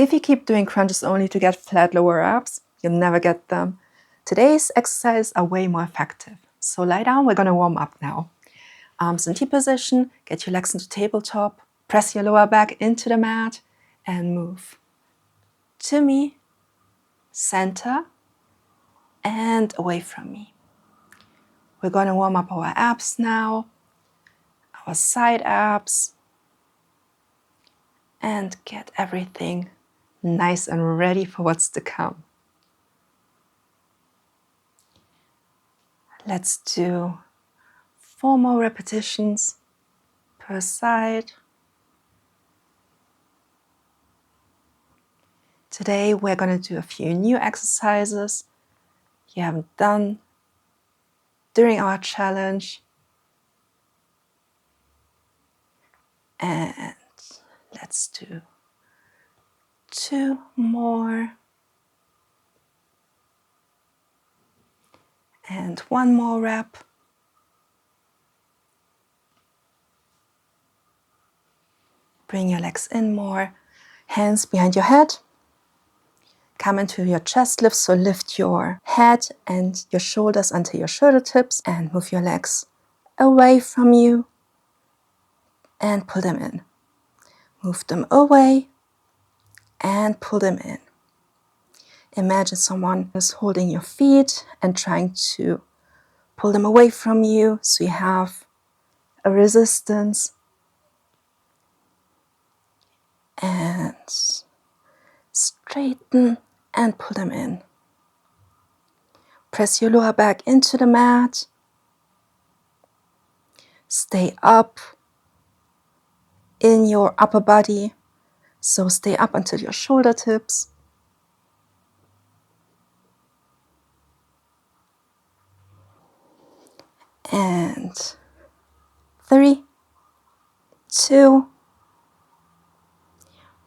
If you keep doing crunches only to get flat lower abs, you'll never get them. Today's exercises are way more effective. So lie down, we're gonna warm up now. Arms in T position, get your legs into tabletop, press your lower back into the mat and move. To me, center, and away from me. We're gonna warm up our abs now, our side abs, and get everything nice and ready for what's to come. Let's do 4 more repetitions per side. Today we're going to do a few new exercises you haven't done during our challenge. And let's do 2 more. And 1 more rep. Bring your legs in more. Hands behind your head. Come into your chest lift, so lift your head and your shoulders onto your shoulder tips and move your legs away from you and pull them in. Move them away and pull them in. Imagine someone is holding your feet and trying to pull them away from you, so you have a resistance. And straighten and pull them in. Press your lower back into the mat. Stay up in your upper body, so stay up until your shoulder tips. And 3, 2,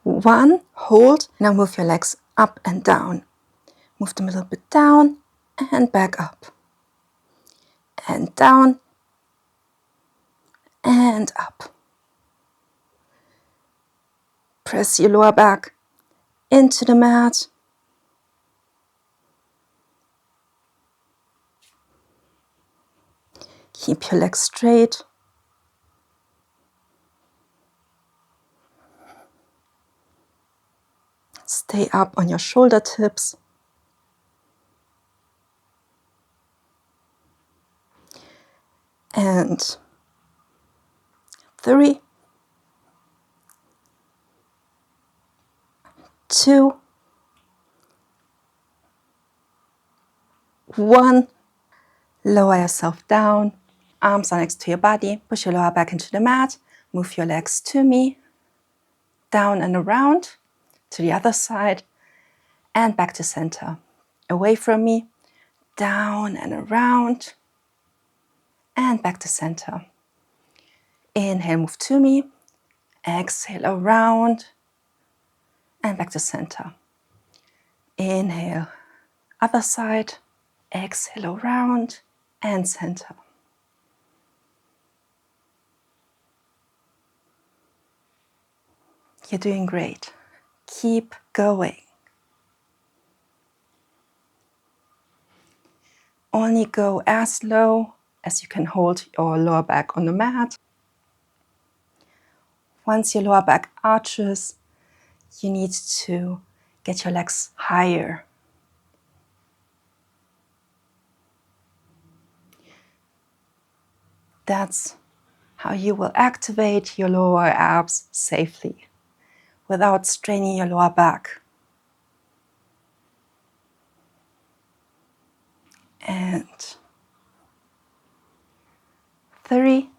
1, hold. Now move your legs up and down. Move them a little bit down and back up. And down and up. Press your lower back into the mat. Keep your legs straight. Stay up on your shoulder tips. And 3, 2, 1. Lower yourself down. Arms are next to your body. Push your lower back into the mat. Move your legs to me. Down and around to the other side. And back to center. Away from me. Down and around. And back to center. Inhale, move to me. Exhale, around. And back to center. Inhale, other side. Exhale, around and center. You're doing great. Keep going. Only go as low as you can hold your lower back on the mat. Once your lower back arches, you need to get your legs higher. That's how you will activate your lower abs safely without straining your lower back. And 3,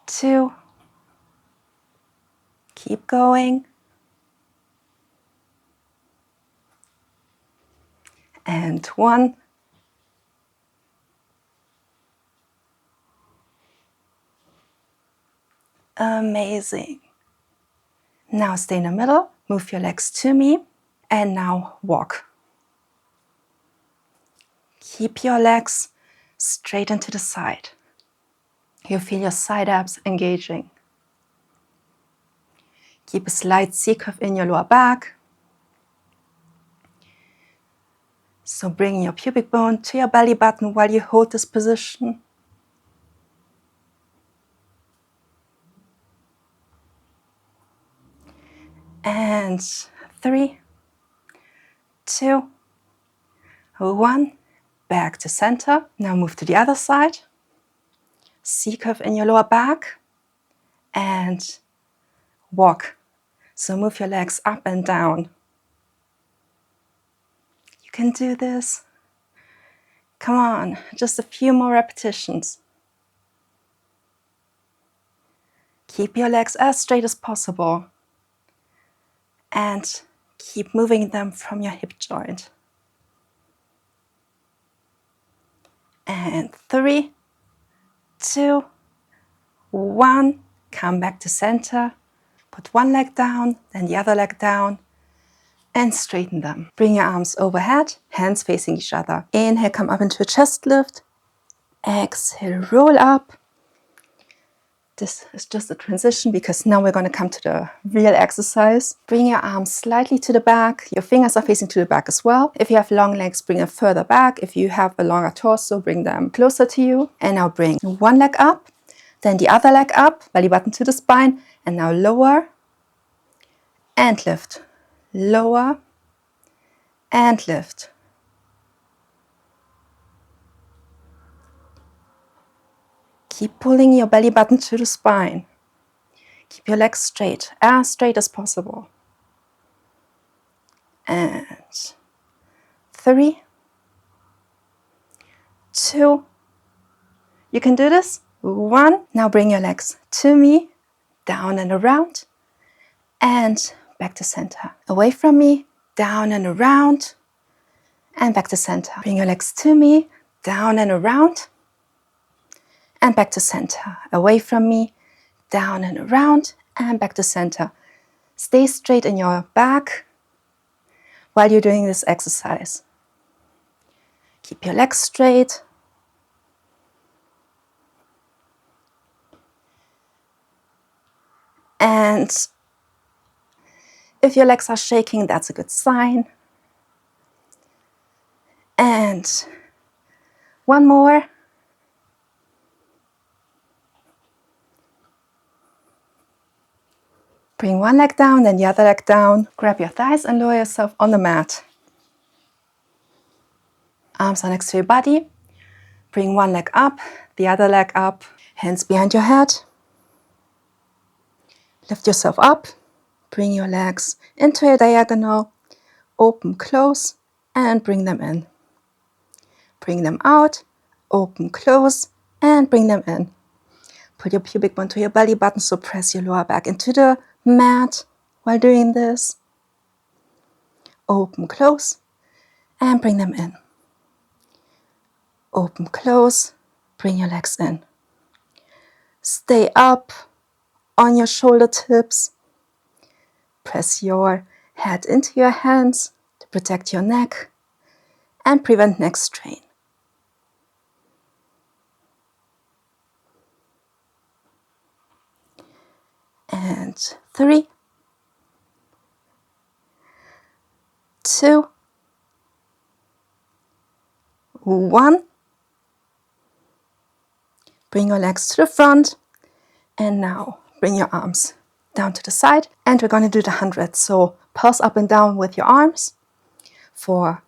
2, keep going. And 1. Amazing. Now stay in the middle, move your legs to me, and now walk. Keep your legs straight into the side. You feel your side abs engaging. Keep a slight C-curve in your lower back. So bring your pubic bone to your belly button while you hold this position. And 3, 2, 1. Back to center. Now move to the other side. C-curve in your lower back. And walk. So move your legs up and down. You can do this. Come on, just a few more repetitions. Keep your legs as straight as possible. And keep moving them from your hip joint. And 3, 2, 1. Come back to center. Put one leg down, then the other leg down. And straighten them. Bring your arms overhead, hands facing each other. Inhale, come up into a chest lift. Exhale, roll up. This is just a transition because now we're going to come to the real exercise. Bring your arms slightly to the back. Your fingers are facing to the back as well. If you have long legs, bring them further back. If you have a longer torso, bring them closer to you. And now bring one leg up, then the other leg up, belly button to the spine. And now lower and lift. Lower and lift. Keep pulling your belly button to the spine. Keep your legs straight as possible. And 3, 2, you can do this. 1, now bring your legs to me, down and around, and back to center. Away from me, down and around, and back to center. Bring your legs to me, down and around, and back to center. Away from me, down and around, and back to center. Stay straight in your back while you're doing this exercise. Keep your legs straight. And if your legs are shaking, that's a good sign. And one more. Bring one leg down, then the other leg down. Grab your thighs and lower yourself on the mat. Arms are next to your body. Bring one leg up, the other leg up. Hands behind your head. Lift yourself up. Bring your legs into a diagonal. Open, close, and bring them in. Bring them out. Open, close, and bring them in. Put your pubic bone to your belly button, so press your lower back into the mat while doing this. Open, close, and bring them in. Open, close, bring your legs in. Stay up on your shoulder tips. Press your head into your hands to protect your neck and prevent neck strain. And 3, 2, 1. Bring your legs to the front. And now bring your arms down to the side. And we're going to do the 100. So pulse up and down with your arms for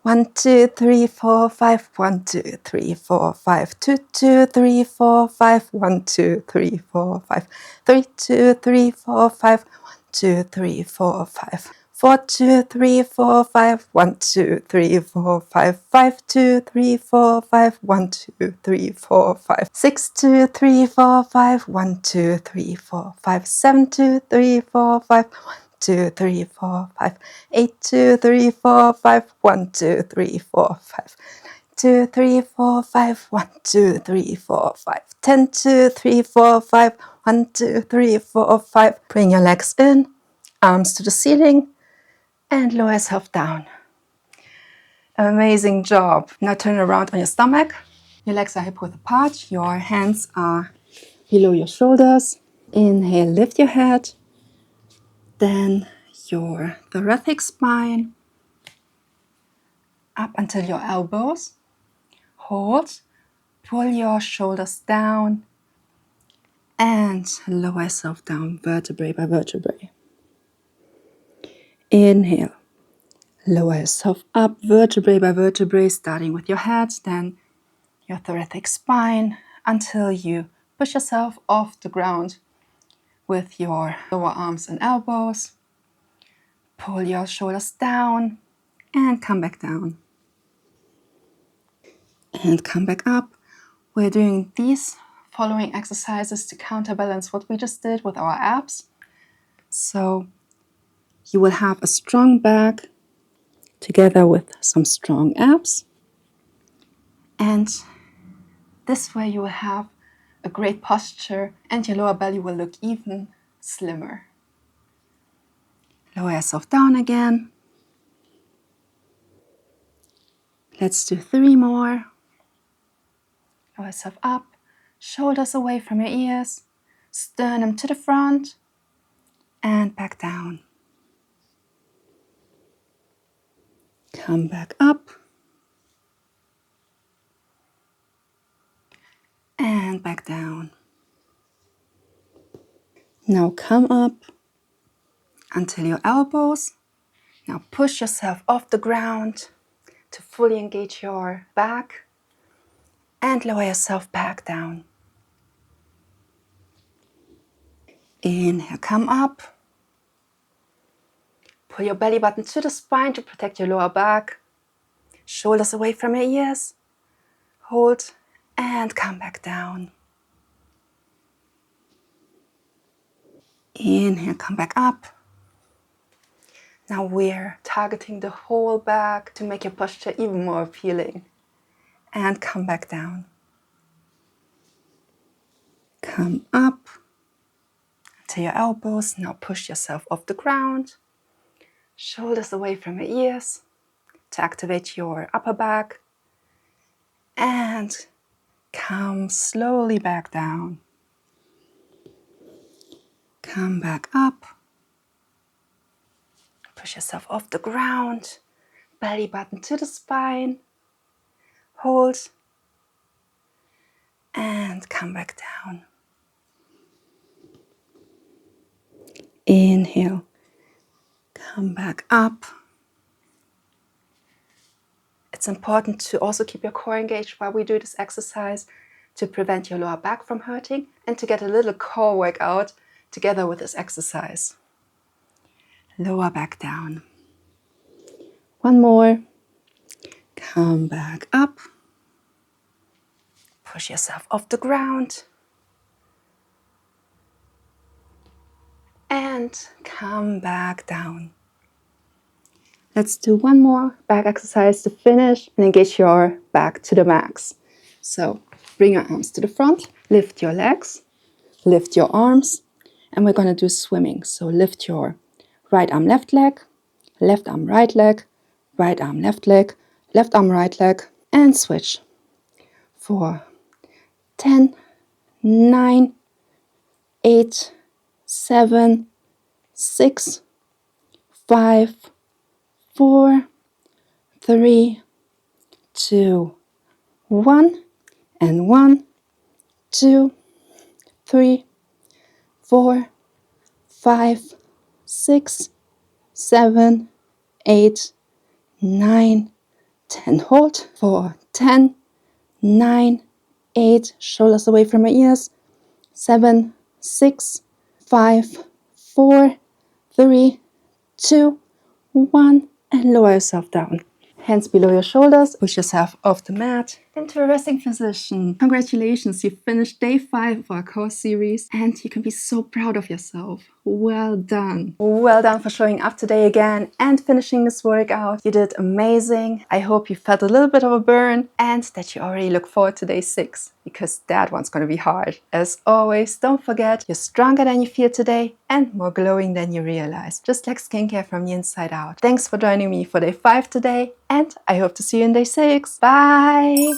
1, 2, 3, 4, 5, 1, 2, 3, 4, 5, 2, 2, 3, 4, 5, 1, 2, 3, 4, 5, 3, 2, 3, 4, 5, 1, 2, 3, 4, 5, 4, 2, 3, 4, 5, 1, 2, 3, 4, 5, 5, 2, 3, 4, 5, 1, 2, 3, 4, 5, 6, 2, 3, 4, 5, 1, 2, 3, 4, 5, 7, 2, 3, 4, 5, 1, 2, 3, 4, 5, 8, 2, 3, 4, 5, 1, 2, 3, 4, 5, 2, 3, 4, 5, 1, 2, 3, 4, 5, 10, 2, 3, 4, 5, 1, 2, 3, 4, 5. Bring your legs in, arms to the ceiling, and lower yourself down. Amazing job. Now turn around on your stomach. Your legs are hip-width apart. Your hands are below your shoulders. Inhale, lift your head. Then your thoracic spine up until your elbows. Hold. Pull your shoulders down and lower yourself down vertebrae by vertebrae. Inhale. Lower yourself up vertebrae by vertebrae, starting with your head, then your thoracic spine, until you push yourself off the ground with your lower arms and elbows. Pull your shoulders down and come back down. And come back up. We're doing these following exercises to counterbalance what we just did with our abs. So you will have a strong back together with some strong abs. And this way you will have a great posture and your lower belly will look even slimmer. Lower yourself down again. Let's do 3 more. Lower yourself up, shoulders away from your ears, sternum to the front, and back down. Come back up. And back down. Now come up until your elbows. Now push yourself off the ground to fully engage your back and lower yourself back down. Inhale, come up. Pull your belly button to the spine to protect your lower back. Shoulders away from your ears. Hold and come back down. Inhale, come back up. Now we're targeting the whole back to make your posture even more appealing. And come back down. Come up to your elbows. Now push yourself off the ground. Shoulders away from your ears to activate your upper back. And come slowly back down. Come back up. Push yourself off the ground. Belly button to the spine. Hold. And come back down. Inhale. Come back up. It's important to also keep your core engaged while we do this exercise to prevent your lower back from hurting and to get a little core workout together with this exercise. Lower back down. 1 more. Come back up. Push yourself off the ground. And come back down. Let's do 1 more back exercise to finish and engage your back to the max. So bring your arms to the front, lift your legs, lift your arms, and we're going to do swimming. So lift your right arm, left leg, left arm, right leg, right arm, left leg, left arm, right leg, and switch. For 10, 9, 8, 7, 6, 5, 4, 3, 2, 1, and 1, 2, 3, 4, 5, 6, 7, 8, 9, 10. Hold for 10, 9, 8. Shoulders away from your ears. 7, 6, 5, 4, 3, 2, 1, and lower yourself down. Hands below your shoulders, push yourself off the mat into a resting position. Congratulations, you finished day 5 of our course series and you can be so proud of yourself. Well done. Well done for showing up today again and finishing this workout. You did amazing. I hope you felt a little bit of a burn and that you already look forward to day 6 because that one's going to be hard. As always, don't forget, you're stronger than you feel today and more glowing than you realize. Just like skincare from the inside out. Thanks for joining me for day 5 today and I hope to see you in day 6. Bye!